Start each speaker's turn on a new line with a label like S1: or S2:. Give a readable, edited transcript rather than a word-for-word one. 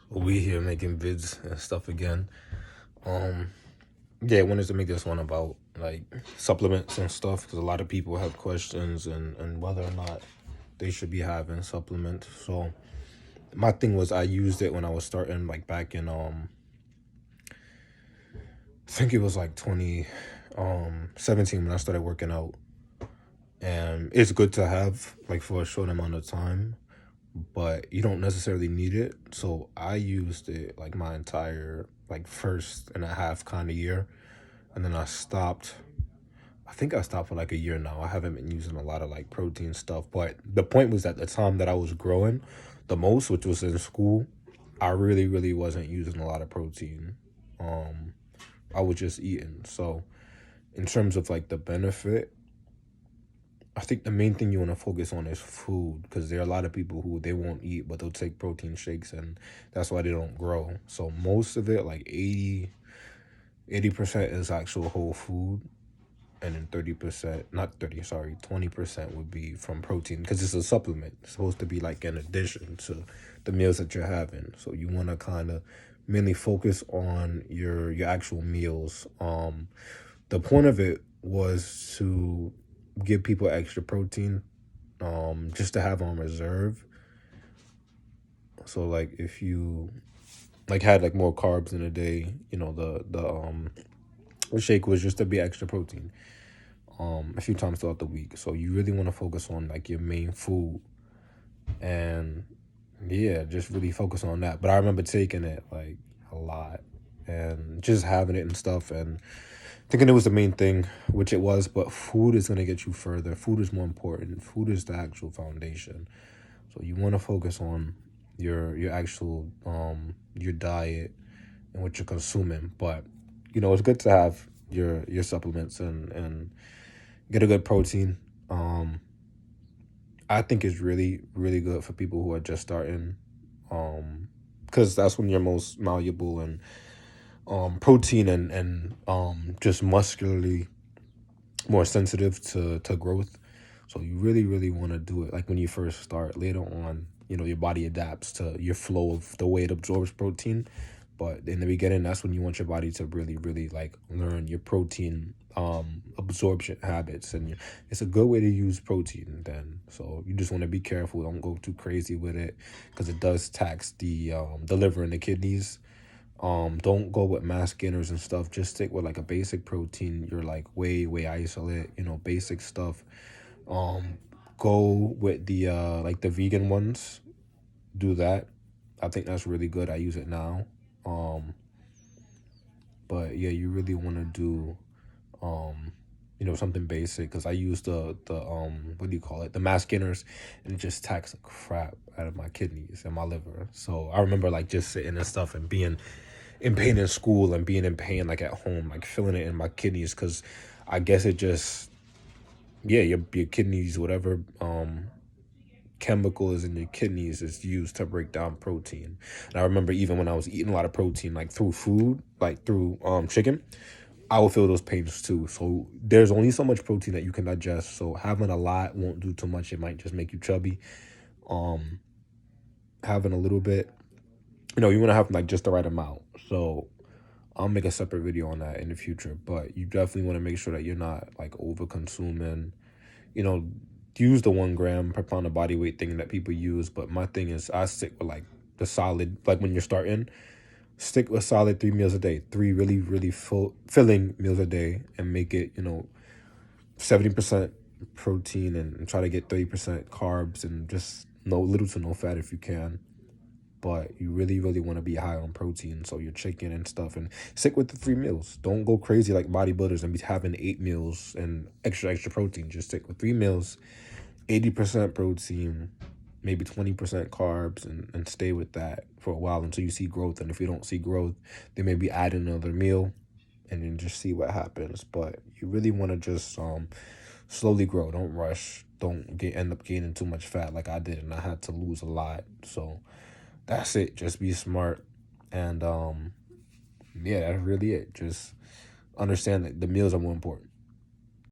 S1: We here making vids and stuff again. Yeah, I wanted to make this one about like supplements and stuff because a lot of people have questions and whether or not they should be having supplements. So my thing was I used it when I was starting like back in I think it was like 2017 when I started working out, and it's good to have like for a short amount of time, but you don't necessarily need it. So I used it like my entire like first and a half kind of year, and then I stopped. I think I stopped for like a year now. I haven't been using a lot of like protein stuff, but the point was at the time that I was growing the most, which was in school, I really wasn't using a lot of protein. Um, I was just eating. So in terms of like the benefit, I think the main thing you want to focus on is food because there are a lot of people who they won't eat, but they'll take protein shakes, and that's why they don't grow. So most of it, like 80% is actual whole food, and then 30%, not 30, sorry, 20% would be from protein because it's a supplement. It's supposed to be like an addition to the meals that you're having. So you want to kind of mainly focus on your actual meals. The point of it was to give people extra protein, just to have on reserve. So like if you like had like more carbs in a day, the shake was just to be extra protein a few times throughout the week. So you really want to focus on like your main food, and yeah, just really focus on that. But I remember taking it like a lot and just having it and stuff and thinking it was the main thing, which it was, but food is going to get you further. Food is more important. Food is the actual foundation. So you want to focus on your actual your diet and what you're consuming. But it's good to have your supplements and get a good protein. I think it's really good for people who are just starting, because that's when you're most malleable, and protein and just muscularly more sensitive to growth. So you really want to do it like when you first start. Later on, your body adapts to your flow of the way it absorbs protein. But in the beginning, that's when you want your body to really like learn your protein absorption habits, and it's a good way to use protein then. So you just want to be careful. Don't go too crazy with it because it does tax the liver and the kidneys. Don't go with mass gainers and stuff. Just stick with like a basic protein. You're like way isolate, basic stuff. Um, Go with the like the vegan ones. Do that. I think that's really good. I use it now. Um, but yeah, you really want to do something basic because I use the what do you call it, the mass gainers, and it just tax the crap out of my kidneys and my liver. So I remember like just sitting and stuff and being in pain in school and being in pain like at home, like feeling it in my kidneys because I guess it just, yeah, your kidneys, whatever chemical is in your kidneys is used to break down protein. And I remember even when I was eating a lot of protein like through food, like through chicken, I will feel those pains too. So there's only so much protein that you can digest. So having a lot won't do too much. It might just make you chubby. Um, Having a little bit, you want to have like just the right amount. So I'll make a separate video on that in the future. But you definitely want to make sure that you're not like over consuming. You know, use the 1 gram per pound of body weight thing that people use. But my thing is, I stick with like the solid. Like when you're starting, stick with solid 3 meals a day, three really filling meals a day, and make it 70% protein and try to get 30% carbs and just no little to no fat if you can. But you really want to be high on protein, so your chicken and stuff, and stick with the 3 meals. Don't go crazy like bodybuilders and be having 8 meals and extra protein. Just stick with 3 meals, 80% protein, maybe 20% carbs, and stay with that for a while until you see growth. And if you don't see growth, then maybe add another meal and then just see what happens. But you really want to just slowly grow. Don't rush. Don't end up gaining too much fat like I did, and I had to lose a lot. So that's it. Just be smart. And yeah, that's really it. Just understand that the meals are more important.